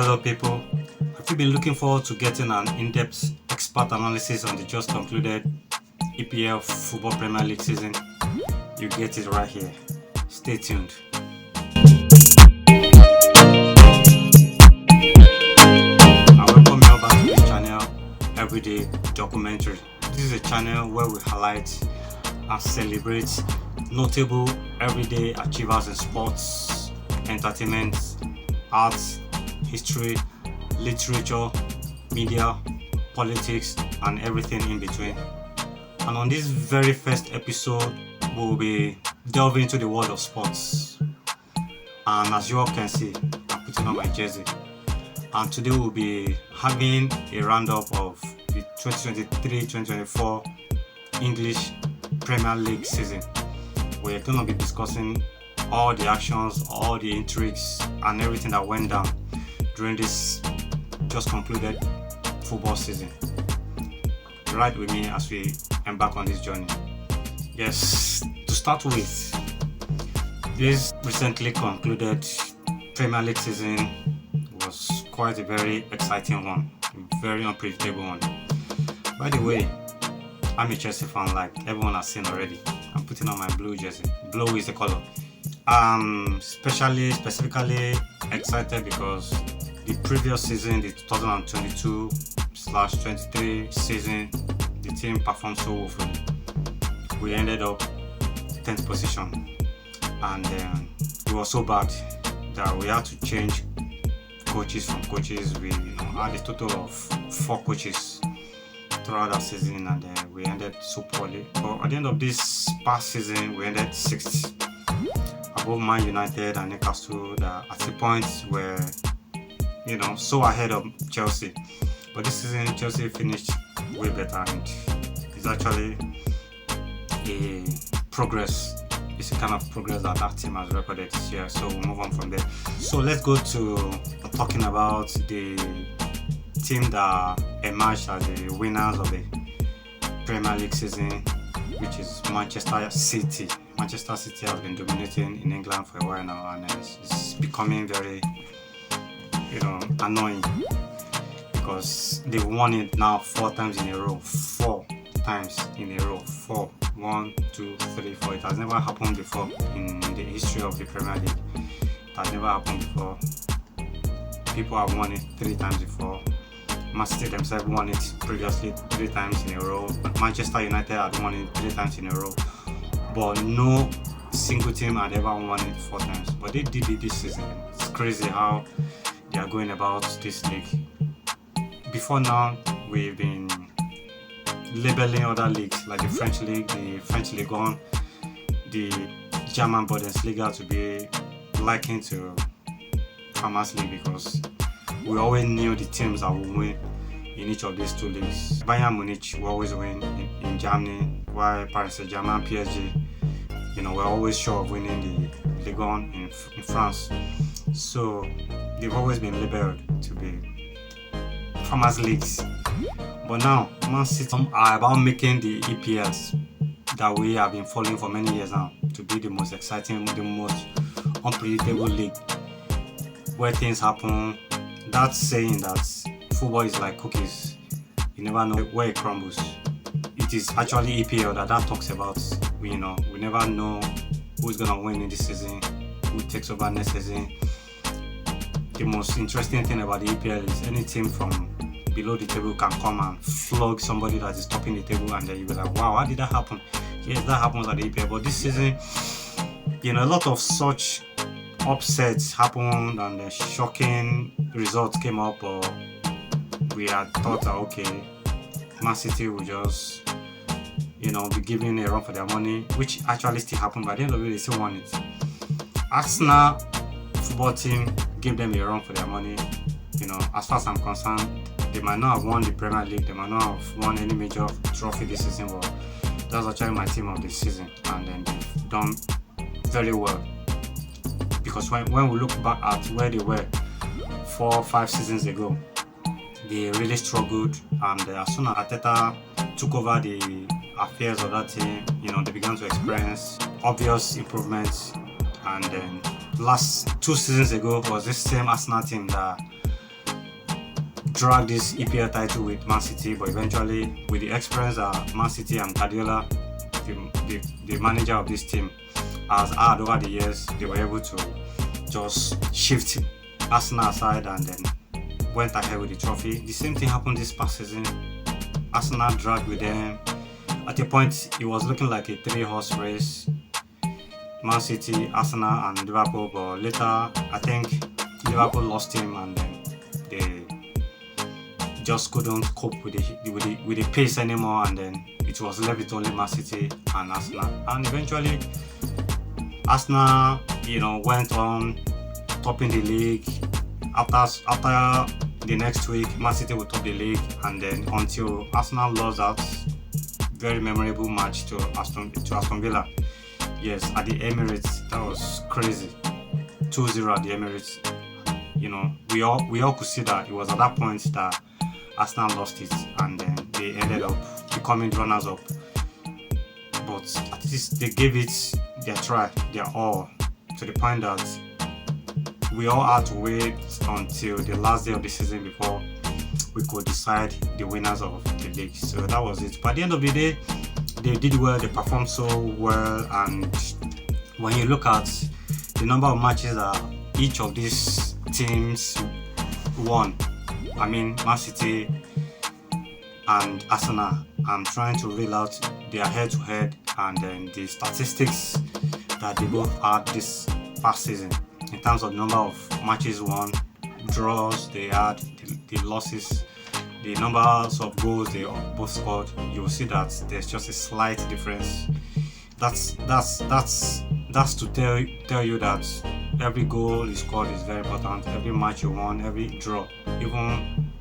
Hello people, have you been looking forward to getting an in-depth expert analysis on the just concluded EPL Football Premier League season? You get it right here. Stay tuned. I welcome you all back to this channel, Everyday Documentary. This is a channel where we highlight and celebrate notable everyday achievers in sports, entertainment, arts, history, literature, media, politics, and everything in between. And on this very first episode, we'll be delving into the world of sports. And as you all can see, I'm putting on my jersey. And today we'll be having a roundup of the 2023-2024 English Premier League season. We're going to be discussing all the actions, all the intrigues, and everything that went down during this just concluded football season. Ride with me as we embark on this journey. Yes, to start with, this recently concluded Premier League season was quite a very exciting one, a very unpredictable one. By the way, I'm a Chelsea fan, like everyone has seen already. I'm putting on my blue jersey. Blue is the color. Specifically excited because the previous season, the 2022/23 season, the team performed so woefully. We ended up 10th position, and it was so bad that we had to change coaches from coaches. We had a total of 4 coaches throughout that season, and we ended so poorly. But at the end of this past season, we ended 6th, above Man United and Newcastle, that at the point were so ahead of Chelsea. But this season, Chelsea finished way better, and it's actually a progress. It's a kind of progress that team has recorded this year. So we'll move on from there. So let's go to talking about the team that emerged as the winners of the Premier League season, which is Manchester City. Manchester City has been dominating in England for a while now, and it's becoming very annoying because they've won it now 4 times in a row. 4 times in a row. 4. 1, 2, 3, 4. It has never happened before in the history of the Premier League. It has never happened before. People have won it 3 times before. Man City themselves won it previously 3 times in a row. Manchester United had won it 3 times in a row. But no single team had ever won it 4 times. But they did it this season. It's crazy how they are going about this league. Before now, we've been labeling other leagues like the French League, the French Ligue 1, the German Bundesliga to be likened to Farmers League, because we always knew the teams that would win in each of these 2 leagues. Bayern Munich will always win in Germany, while Paris Saint-Germain, PSG, we're always sure of winning the Ligue 1 in France. So they've always been labeled to be Farmers Leagues. But now, Man City are about making the EPLs that we have been following for many years now to be the most exciting, the most unpredictable league where things happen. That's saying that football is like cookies. You never know where it crumbles. It is actually EPL that talks about. We never know who's going to win in this season, who takes over next season. The most interesting thing about the EPL is any team from below the table can come and flog somebody that is topping the table, and then you'll be like, wow, how did that happen? Yes, that happens at the EPL. But this season, a lot of such upsets happened, and the shocking results came up. Or we had thought that, okay, Man City will just be given a run for their money, which actually still happened. By the end of it, they still won it. Arsenal football team gave them a run for their money. As far as I'm concerned, they might not have won the Premier League, they might not have won any major trophy this season, but that's actually my team of this season, and then they've done very well. Because when we look back at where they were 4 or 5 seasons ago, they really struggled, and as soon as Arteta took over the affairs of that team, they began to experience obvious improvements. And then last 2 seasons ago was this same Arsenal team that drag this EPL title with Man City, but eventually, with the experience that Man City and Guardiola, the manager of this team, has had over the years, they were able to just shift Arsenal aside and then went ahead with the trophy. The same thing happened this past season. Arsenal dragged with them. At a point, it was looking like a 3-horse race. Man City, Arsenal, and Liverpool, but later, I think Liverpool lost him and then they just couldn't cope with the pace anymore, and then it was left with only Man City and Arsenal. And eventually, Arsenal, went on topping the league. After the next week, Man City would top the league, and then until Arsenal lost that very memorable match to Aston Villa. Yes, at the Emirates, that was crazy. 2-0 at the Emirates. We all could see that it was at that point that Arsenal lost it, and then they ended up becoming runners-up. But at least they gave it their try, their all, to the point that we all had to wait until the last day of the season before we could decide the winners of the league. So that was it. But at the end of the day, they did well, they performed so well, and when you look at the number of matches that each of these teams won, I mean Man City and Arsenal, I'm trying to reel out their head-to-head and then the statistics that they both had this past season in terms of the number of matches won, draws they had, the losses, the numbers of goals they both scored. You will see that there's just a slight difference. That's to tell you that every goal you scored is very important. Every match you won, every draw, even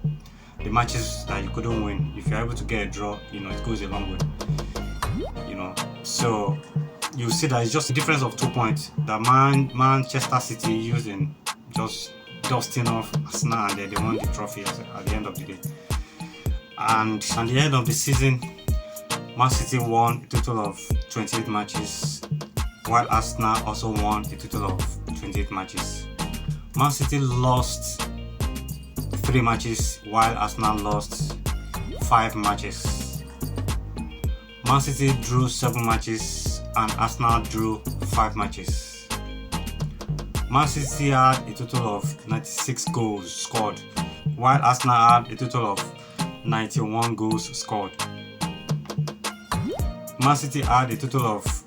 the matches that you couldn't win, if you're able to get a draw, it goes a long way. So you see that it's just a difference of 2 points that Manchester City used in just dusting off Arsenal, and then they won the trophy at the end of the day. And at the end of the season, Man City won a total of 28 matches, while Arsenal also won a total of 28 matches. Man City lost 3 matches, while Arsenal lost 5 matches. Man City drew 7 matches, and Arsenal drew 5 matches. Man City had a total of 96 goals scored, while Arsenal had a total of 91 goals scored. Man City had a total of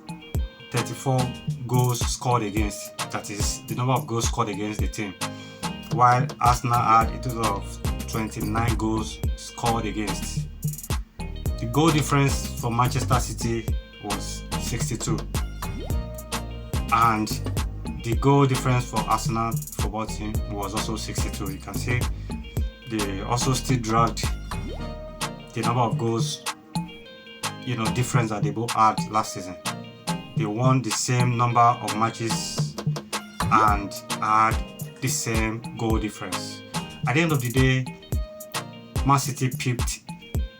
34 goals scored against, that is the number of goals scored against the team, while Arsenal had a total of 29 goals scored against. The goal difference for Manchester City was 62, and the goal difference for Arsenal football team was also 62. You can see they also still dragged the number of goals difference that they both had last season. They won the same number of matches and had the same goal difference. At the end of the day, Man City pipped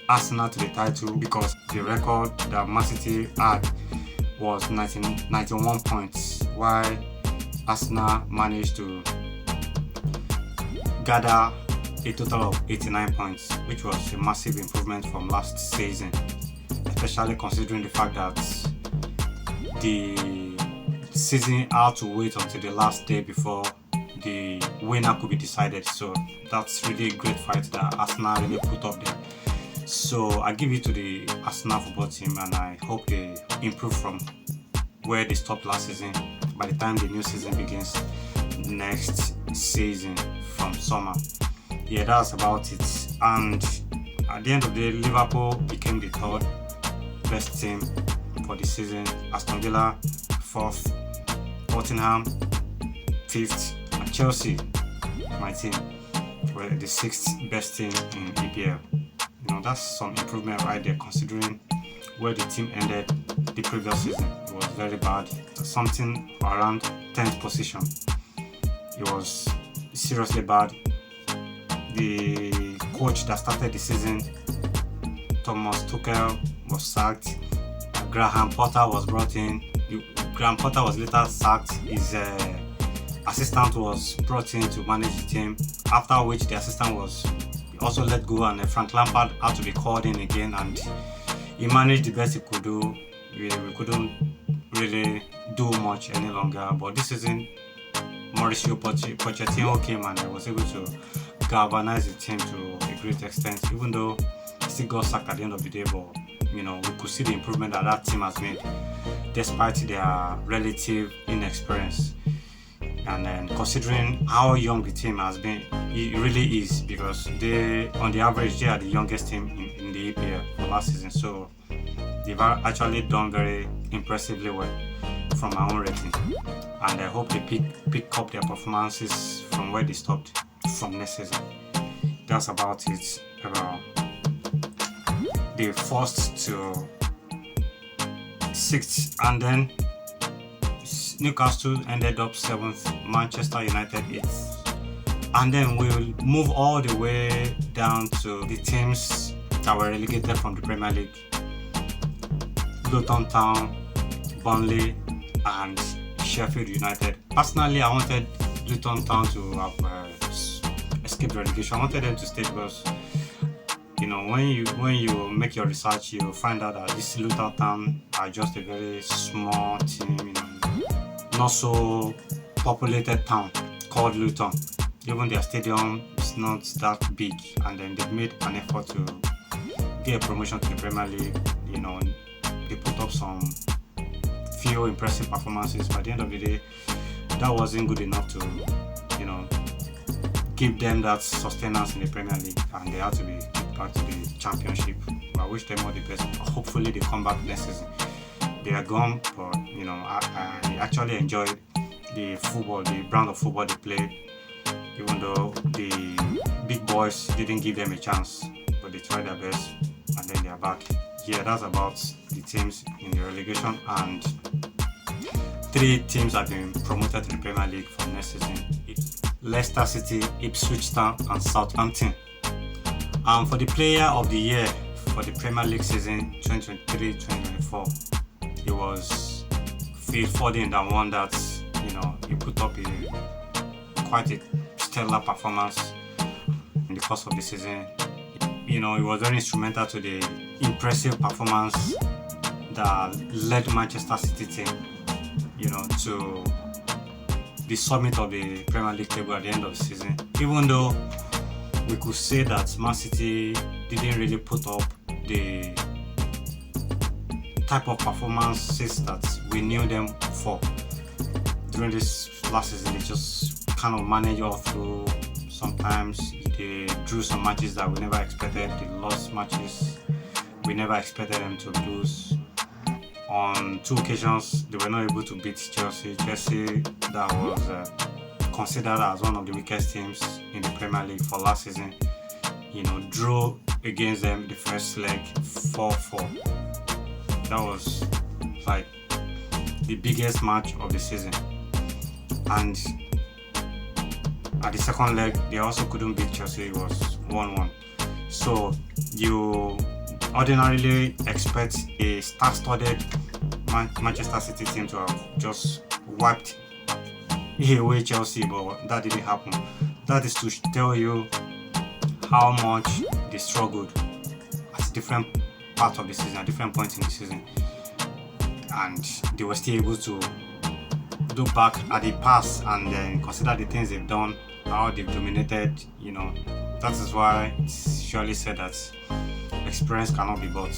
Arsenal to the title because the record that Man City had was 91 points, while Arsenal managed to gather a total of 89 points, which was a massive improvement from last season, especially considering the fact that the season had to wait until the last day before the winner could be decided. So that's really a great fight that Arsenal really put up there. So I give it to the Arsenal football team, and I hope they improve from where they stopped last season by the time the new season begins next season from summer. Yeah, that's about it. And at the end of the day, Liverpool became the third best team for the season. Aston Villa 4th, Tottenham 5th, and Chelsea, my team, were the 6th best team in EPL. That's some improvement right there, considering where the team ended the previous season. It was very bad, something around 10th position. It was seriously bad. The coach that started the season, Thomas Tuchel, was sacked. Graham Potter was brought in. Graham Potter was later sacked. His assistant was brought in to manage the team, after which the assistant was also let go, and Frank Lampard had to be called in again, and he managed the best he could do. We couldn't really do much any longer, but this season Mauricio Pochettino came and was able to galvanize the team to a great extent, even though he still got sacked at the end of the day. But we could see the improvement that team has made despite their relative inexperience. And then considering how young the team has been, it really is, because on the average they are the youngest team in the EPL for last season. So they've actually done very impressively well from my own rating, and I hope they pick up their performances from where they stopped from next season. That's about it about the first to sixth, and then Newcastle ended up 7th, Manchester United 8th, and then we'll move all the way down to the teams that were relegated from the Premier League: Luton Town, Burnley, and Sheffield United. Personally, I wanted Luton Town to have escaped relegation. I wanted them to stay because when you make your research, you find out that this Luton Town are just a very small team, not so populated town called Luton. Even their stadium is not that big, and then they've made an effort to get a promotion to the Premier League. They put up some few impressive performances, but at the end of the day, that wasn't good enough to give them that sustenance in the Premier League, and they had to be kicked back to the Championship. I wish them all the best. Hopefully they come back next season. They are gone, but I actually enjoyed the brand of football they played, even though the big boys didn't give them a chance, but they tried their best, and then they are back. Yeah, that's about the teams in the relegation, and 3 teams have been promoted to the Premier League for next season: Leicester City, Ipswich Town, and Southampton. And for the player of the year for the Premier League season 2023-2024, it was Phil Foden that won that. He put up quite a stellar performance in the course of the season. He was very instrumental to the impressive performance that led Manchester City team, to the summit of the Premier League table at the end of the season. Even though we could say that Man City didn't really put up the type of performances that we knew them for during this last season. They just kind of managed all through. Sometimes they drew some matches that we never expected. They lost matches we never expected them to lose. On 2 occasions, they were not able to beat Chelsea. Chelsea, that was considered as one of the weakest teams in the Premier League for last season, drew against them the first leg 4-4. That was like the biggest match of the season. And at the second leg, they also couldn't beat Chelsea. It was 1-1. So you ordinarily expect a star-studded Manchester City team to have just wiped away Chelsea, but that didn't happen. That is to tell you how much they struggled at different parts of the season, at different points in the season, and they were still able to look back at the past and then consider the things they've done, how they've dominated. That is why it's surely said that experience cannot be bought.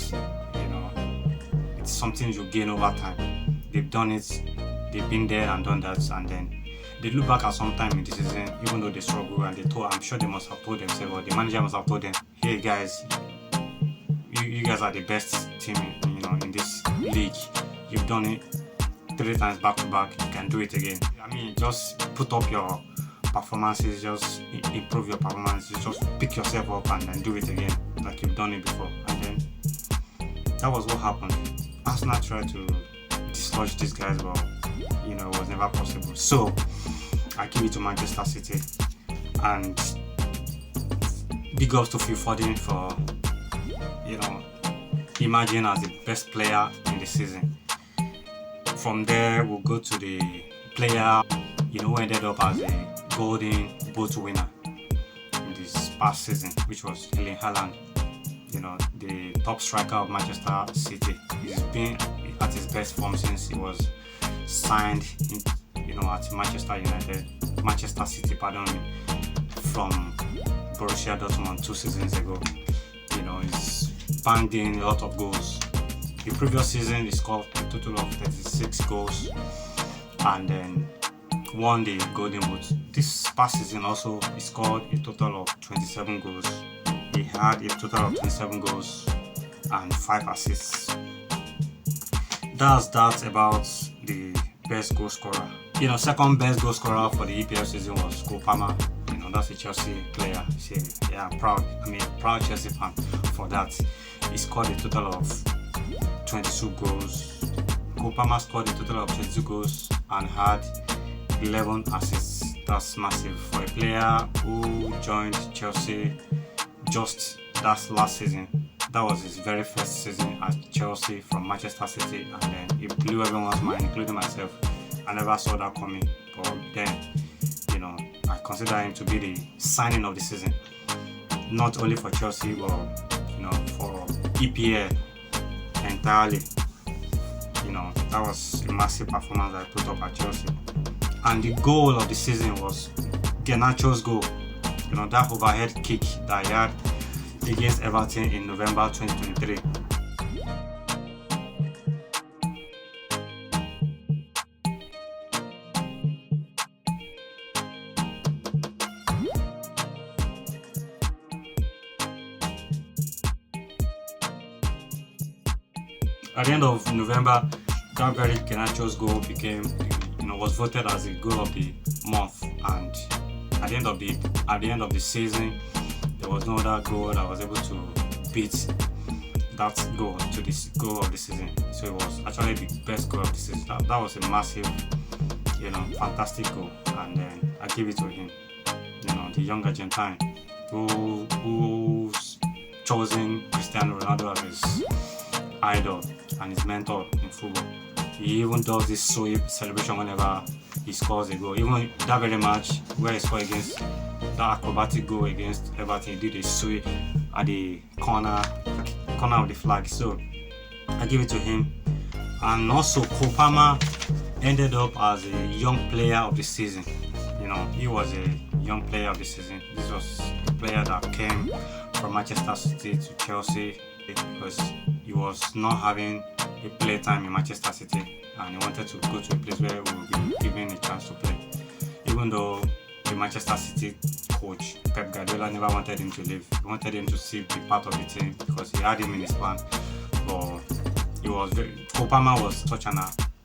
It's something you gain over time. They've done it, they've been there and done that, and then they look back at some time in the season, even though they struggle, and I'm sure they must have told themselves, or the manager must have told them, hey guys, you guys are the best team in this league. You've done it 3 times back to back, you can do it again. Just put up your performances, just improve your performances, just pick yourself up and then do it again like you've done it before. And then that was what happened. Arsenal tried to dislodge these guys, but it was never possible. So I give it to Manchester City, and big ups to Phil Foden for emerging as the best player in the season. From there, we'll go to the player who ended up as a Golden Boot winner. this past season, which was Erling Haaland. The top striker of Manchester City. He's been at his best form since he was signed at Manchester City, from Borussia Dortmund 2 seasons ago. He's banged in a lot of goals. The previous season, he scored a total of 36 goals and then won the Golden Boot. This past season also, he scored a total of 27 goals. He had a total of 27 goals and 5 assists. That's about the best goal scorer. Second best goal scorer for the EPL season was Cole Palmer. That's a Chelsea player. I'm proud Chelsea fan for that. He scored a total of 22 goals. Cole Palmer scored a total of 22 goals and had 11 assists. That's massive for a player who joined Chelsea just that last season. That was his very first season at Chelsea from Manchester City, and then it blew everyone's mind, including myself. I never saw that coming, but then, I consider him to be the signing of the season, not only for Chelsea, but for EPL entirely. That was a massive performance I put up at Chelsea. And the goal of the season was Garnacho's goal. That overhead kick that he had against Everton in November 2023. At the end of November, that very Garnacho's goal was voted as the goal of the month, and at the end of the season, there was no other goal that was able to beat that goal to this goal of the season. So it was actually the best goal of the season. That was a massive, fantastic goal, and then I give it to him. The young Argentine who's chosen Cristiano Ronaldo as his idol and his mentor in football. He even does this sweep celebration whenever he scores a goal. Even that very match where he scored against that acrobatic goal against Everton, he did a sweep at the corner of the flag. So I give it to him. And also Cole Palmer ended up as a young player of the season. He was a young player of the season. This was a player that came from Manchester City to Chelsea because he was not having a play time in Manchester City, and he wanted to go to a place where he would be given a chance to play. Even though the Manchester City coach Pep Guardiola never wanted him to leave, he wanted him to still be part of the team because he had him in his plan. But Cole Palmer was such an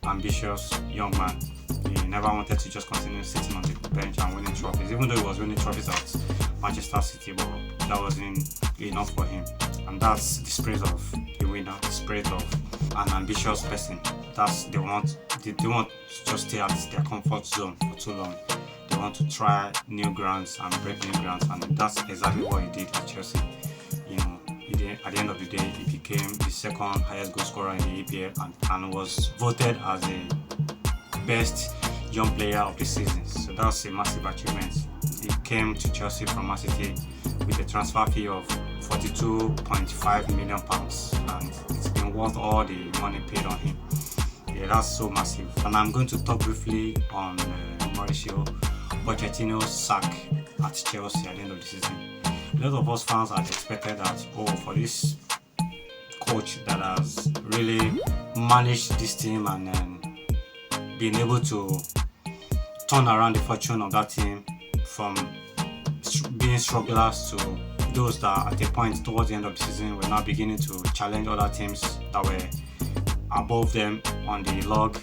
ambitious young man. He never wanted to just continue sitting on the bench and winning trophies, even though he was winning trophies at Manchester City, but that wasn't enough for him. And that's the spirit of a winner, the spirit of an ambitious person. They don't want to just stay at their comfort zone for too long. They want to try new grounds and break new grounds, and that's exactly what he did at Chelsea. At the end of the day, he became the second highest goal scorer in the EPL and was voted as the best young player of the season. So that's a massive achievement. He came to Chelsea from Man City with a transfer fee of £42.5 million, and it's been worth all the money paid on him. That's so massive. And I'm going to talk briefly on Mauricio Pochettino's sack at Chelsea at the end of the season. A lot of us fans had expected that, for this coach that has really managed this team and then been able to turn around the fortune of that team from being strugglers to those that at a point towards the end of the season were now beginning to challenge other teams that were above them on the log,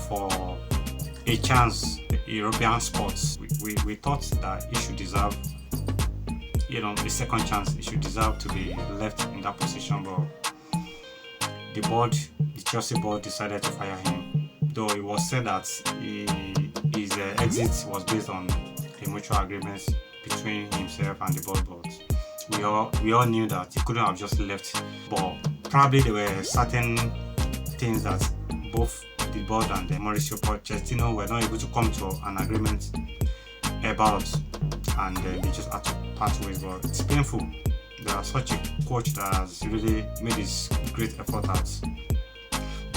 for a chance in European sports. We thought that he should deserve a second chance. He should deserve to be left in that position, but the Chelsea board decided to fire him, though it was said that his exit was based on a mutual agreement between himself and the board. But we all knew that he couldn't have just left, but probably there were certain things that both the board and the Mauricio Pochettino were not able to come to an agreement about, and they just had to part ways, but it's painful. There are such a coach that has really made his great effort at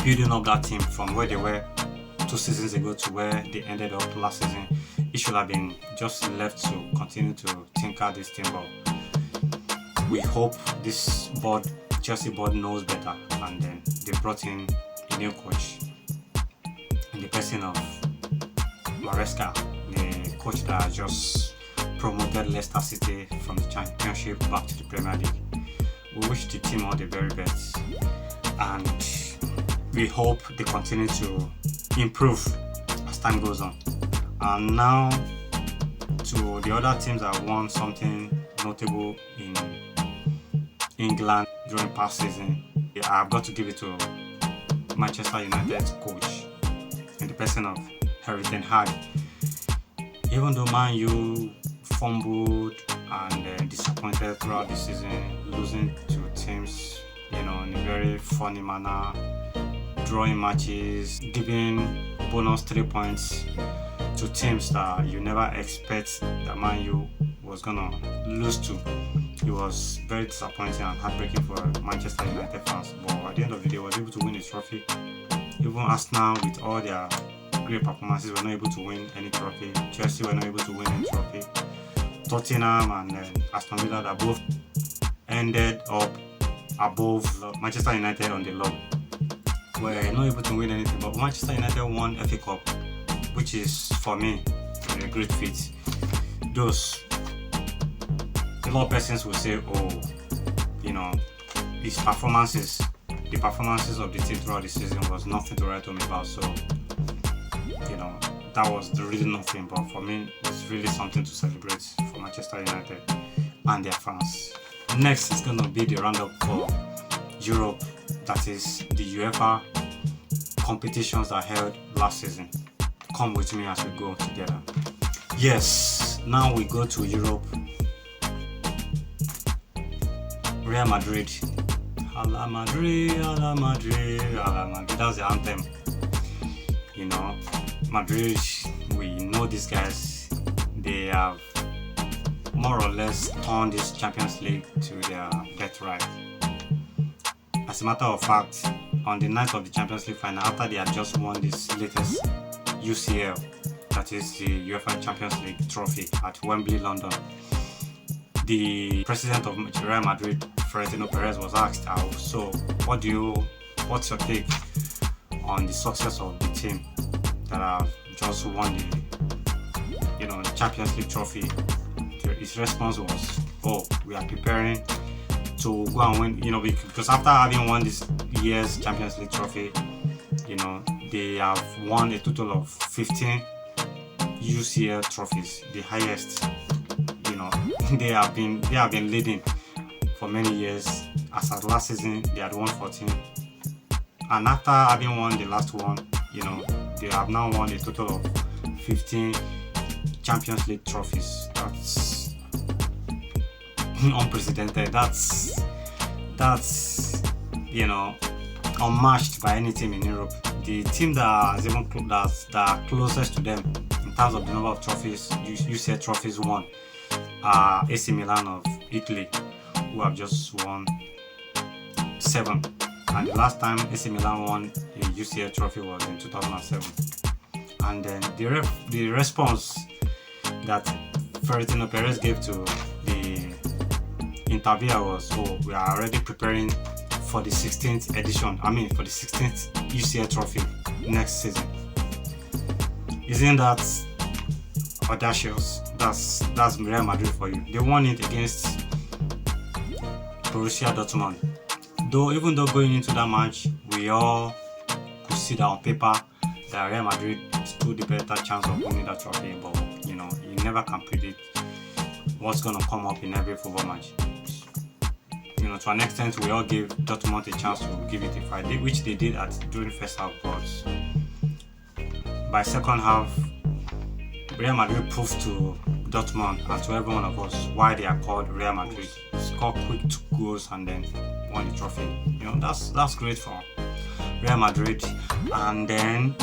building up that team from where they were 2 seasons ago to where they ended up last season. It should have been just left to continue to tinker this team, but we hope this board, Chelsea board, knows better, and then they brought in a new coach in the person of Maresca, the coach that just promoted Leicester City from the Championship back to the Premier League. We wish the team all the very best, and we hope they continue to improve as time goes on. And now to the other teams that won something notable in England during past season, I've got to give it to Manchester United's coach in the person of Erik ten Hag. Even though Man U fumbled and disappointed throughout the season, losing to teams, in a very funny manner, drawing matches, giving bonus 3 points to teams that you never expect that Man U was gonna lose to. It was very disappointing and heartbreaking for Manchester United fans, but at the end of the day, was able to win a trophy. Even Arsenal, with all their great performances, were not able to win any trophy. Chelsea were not able to win any trophy. Tottenham and Aston Villa, that both ended up above Manchester United on the log, were not able to win anything. But Manchester United won FA Cup, which is, for me, a great feat. A lot of persons will say, his performances, the performances of the team throughout the season was nothing to write home about. So, that was really nothing. But for me, it's really something to celebrate for Manchester United and their fans. Next is going to be the roundup for Europe, that is the UEFA competitions that held last season. Come with me as we go together. Yes, now we go to Europe. Real Madrid. Hala Madrid, Hala Madrid, Hala Madrid. That's the anthem. Madrid, we know these guys. They have more or less turned this Champions League to their birthright. As a matter of fact, on the night of the Champions League final, after they had just won this latest UCL, that is the UEFA Champions League trophy at Wembley, London, the president of Real Madrid, Florentino Perez, was asked, so what's your take on the success of the team that have just won the Champions League trophy? His response was, we are preparing to go and win, because after having won this year's Champions League trophy, they have won a total of 15 UCL trophies, the highest. They have been leading for many years. As at last season, they had won 14, and after having won the last one, they have now won a total of 15 Champions League trophies. That's unprecedented. That's unmatched by any team in Europe. The team that are closest to them in terms of the number of trophies, UCL trophies won, are AC Milan of Italy, who have just won 7. And the last time AC Milan won a UCL trophy was in 2007. And then the response that Florentino Perez gave to the interviewer was, we are already preparing for the 16th edition. For the 16th UCL trophy next season. Isn't that audacious? That's Real Madrid for you. They won it against Borussia Dortmund. Even though going into that match, we all could see that on paper that Real Madrid stood the better chance of winning that trophy. But you never can predict what's gonna come up in every football match. To an extent, we all gave Dortmund a chance to give it a fight, which they did during first half. But by second half, Real Madrid proved to Dortmund and to every one of us why they are called Real Madrid. Scored quick 2 goals and then won the trophy. That's great for Real Madrid. And then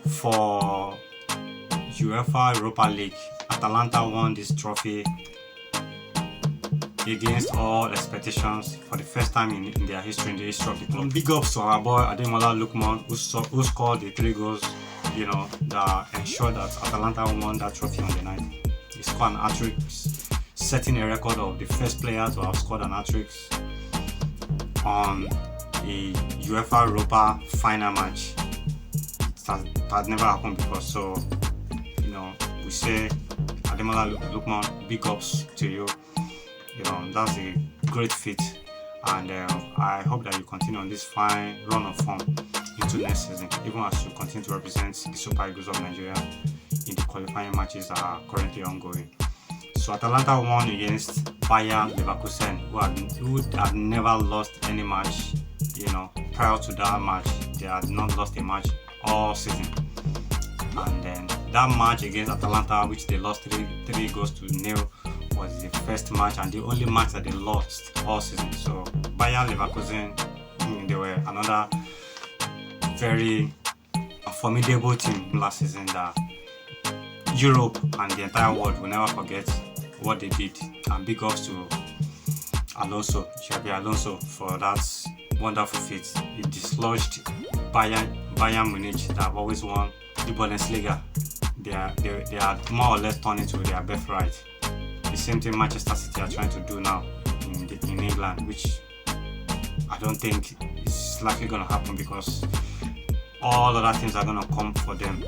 for UEFA Europa League, Atalanta won this trophy against all expectations for the first time in their history, in the history of the club. Big ups to our boy Ademola Lookman, who scored the 3 goals, that ensured that Atalanta won that trophy on the night. He scored an hat-trick, setting a record of the first player to have scored an hat-trick on a UEFA Europa final match. It has never happened before, so we say Ademola Lookman, big ups to you. That's a great feat, and I hope that you continue on this fine run of form into next season, even as you continue to represent the Super Eagles of Nigeria in the qualifying matches that are currently ongoing. So Atalanta won against Bayer Leverkusen, who had never lost any match. Prior to that match, they had not lost a match all season. And then that match against Atalanta, which they lost 3 goals to 0, was the first match and the only match that they lost all season. So Bayer Leverkusen, they were another very formidable team last season that Europe and the entire world will never forget what they did. And big ups to Xabi Alonso, for that wonderful feat. He dislodged Bayern Munich, that have always won the Bundesliga. They are more or less turned into their birthright. The same thing Manchester City are trying to do now in England, which I don't think is likely going to happen, because all other teams are going to come for them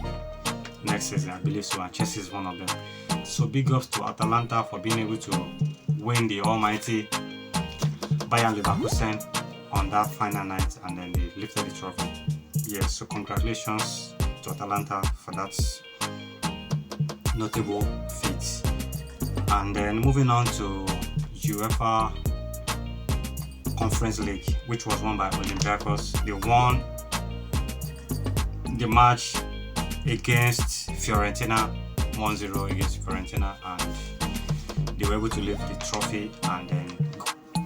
next season, I believe so, and Chelsea is one of them. So big ups to Atalanta for being able to win the almighty Bayern Leverkusen on that final night, and then they lifted the trophy. Yes, so congratulations to Atalanta for that notable feat. And then moving on to UEFA Conference League, which was won by Olympiacos. They won the match against Fiorentina, 1-0 against Fiorentina, and they were able to lift the trophy, and then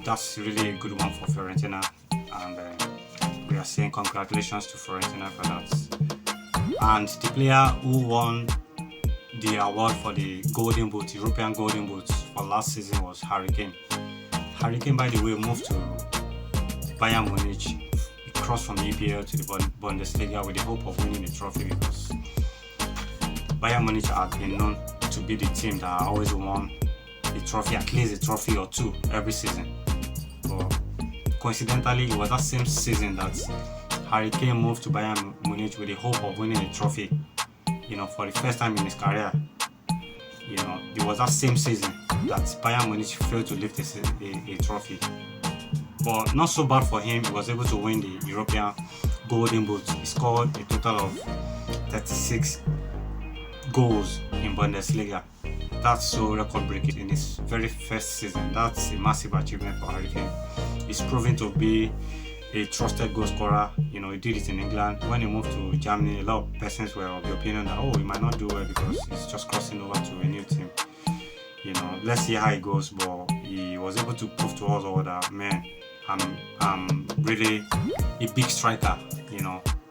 that's really a good one for Fiorentina, and we are saying congratulations to Fiorentina for that. And the player who won the award for the Golden Boot, European Golden Boot for last season, was Harry Kane. Harry Kane, by the way, moved to Bayern Munich. He crossed from the EPL to the Bundesliga with the hope of winning the trophy, because Bayern Munich had been known to be the team that always won the trophy, at least a trophy or 2 every season. But coincidentally, it was that same season that Harry Kane moved to Bayern Munich with the hope of winning a trophy, for the first time in his career. It was that same season that Bayern Munich failed to lift a trophy. But not so bad for him. He was able to win the European Golden Boot. He scored a total of 36 goals in Bundesliga. That's so record-breaking in his very first season. That's a massive achievement for Harry Kane. He's proven to be a trusted goal scorer. He did it in England. When he moved to Germany, a lot of persons were of the opinion that he might not do well because he's just crossing over to a new team. Let's see how it goes. But he was able to prove to us all that, man, I'm really a big striker.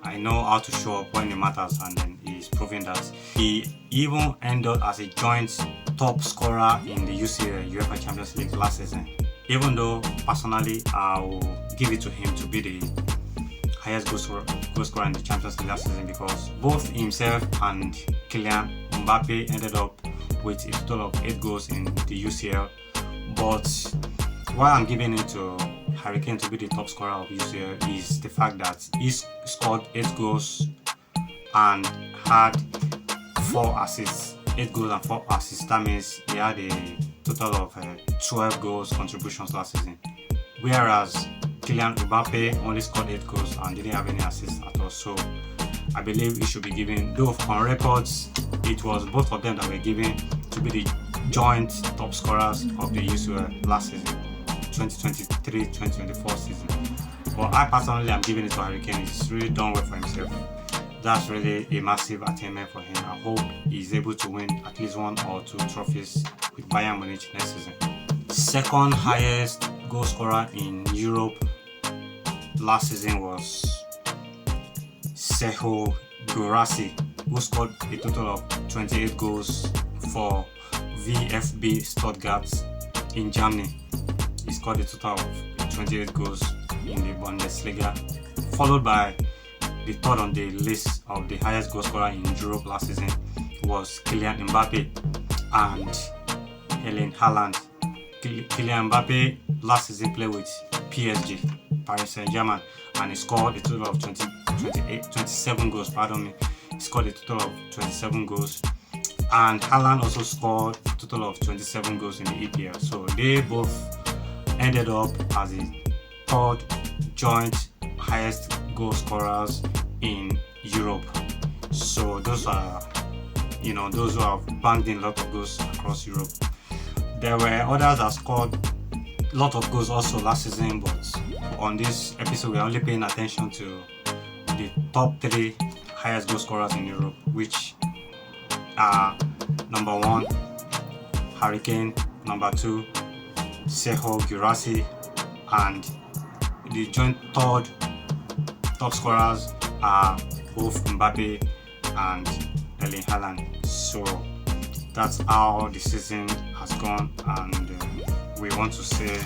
I know how to show up when it matters, and then he's proving that. He even ended as a joint top scorer in the UCL, UEFA Champions League, last season. Even though personally I will give it to him to be the highest goal scorer in the Champions League last season, because both himself and Kylian Mbappe ended up with a total of 8 goals in the UCL. But why I'm giving it to Harry Kane to be the top scorer of UCL is the fact that he scored 8 goals and had 4 assists. 8 goals and 4 assists. That means he had a total of 12 goals contributions last season. Whereas Kylian Mbappe only scored 8 goals and didn't have any assists at all. So I believe it should be given, though on records it was both of them that were given to be the joint top scorers of the UCL last season, 2023-2024 season. But I personally am giving it to Harry Kane. He's really done well for himself. That's really a massive attainment for him. I hope he's able to win at least 1 or 2 trophies with Bayern Munich next season. Second highest goal scorer in Europe last season was Sergio Guirassy, who scored a total of 28 goals for VfB Stuttgart in Germany. He scored a total of 28 goals in the Bundesliga, followed by the third on the list of the highest goal scorer in Europe last season was Kylian Mbappe and Erling Haaland. Kylian Mbappe last season played with PSG, Paris Saint-Germain, and he scored a total of 27 goals. He scored a total of 27 goals. And Haaland also scored a total of 27 goals in the EPL. So they both ended up as the third joint highest goal scorers in Europe. So those are, those who have banged in a lot of goals across Europe. There were others that scored a lot of goals also last season, but on this episode we're only paying attention to the top 3 highest goal scorers in Europe, which are number 1, Harry Kane, number 2, Serhou Guirassy, and the joint third top scorers are both Mbappe and Erling Haaland. So that's how the season has gone, and we want to say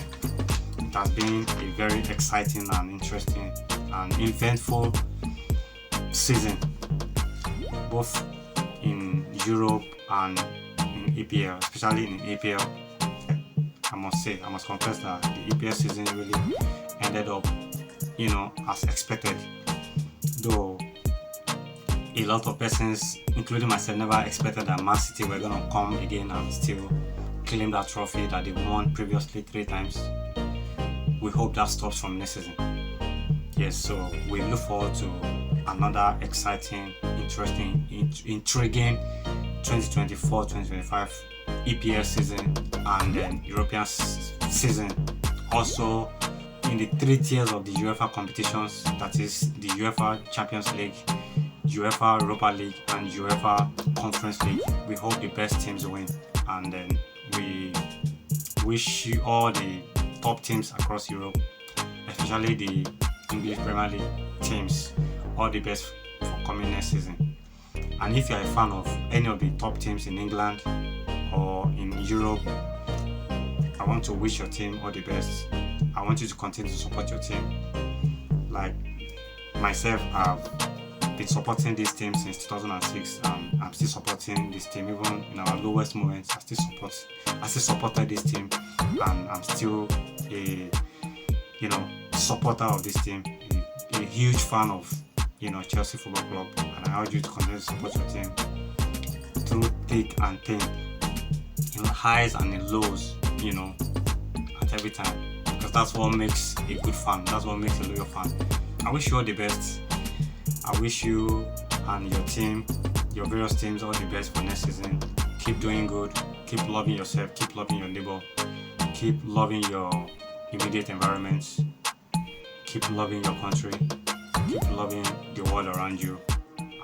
it has been a very exciting and interesting and eventful season, both in Europe and in EPL, especially in EPL. I must confess that the EPL season really ended up, as expected. Though a lot of persons, including myself, never expected that Man City were gonna come again and still claim that trophy that they won previously 3 times. We hope that stops from next season. Yes, so we look forward to another exciting, interesting, intriguing 2024-2025 EPL season and then European season. Also in the 3 tiers of the UEFA competitions, that is the UEFA Champions League, UEFA Europa League and UEFA Conference League. We hope the best teams win, and then we wish you all the top teams across Europe, especially the English Premier League teams, all the best for coming next season. And if you are a fan of any of the top teams in England or in Europe, I want to wish your team all the best. I want you to continue to support your team. Like myself, I've been supporting this team since 2006. I'm still supporting this team even in our lowest moments. I still supported this team, and I'm still a supporter of this team, a huge fan of Chelsea Football Club, and I urge you to continue to support your team through thick and thin, in highs and in lows, at every time, because that's what makes a good fan. That's what makes a loyal fan. I wish you all the best. I wish you and your team, your various teams, all the best for next season. Keep doing good. Keep loving yourself. Keep loving your neighbor. Keep loving your immediate environment. Keep loving your country. Keep loving the world around you.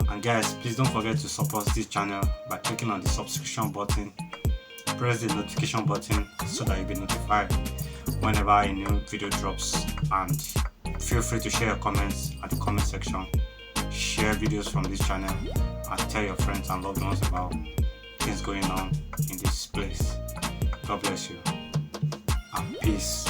And guys, please don't forget to support this channel by clicking on the subscription button. Press the notification button so that you'll be notified whenever a new video drops. And feel free to share your comments at the comment section. Share videos from this channel and tell your friends and loved ones about things going on in this place. God bless you and peace.